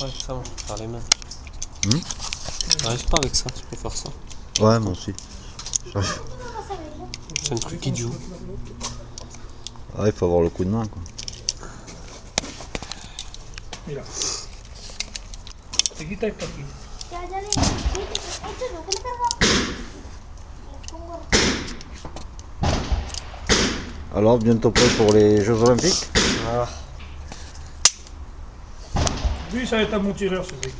avec ça, moi je peux faire les mains. Hmm? J'arrive pas avec ça, tu peux faire ça. Ouais, moi aussi. C'est un truc idiot. Ah, il faut avoir le coup de main, quoi. Mira. Te quita esto aquí. Alors, bientôt prêt pour les Jeux Olympiques? Ah. Lui, ça va être un bon tireur, ce mec.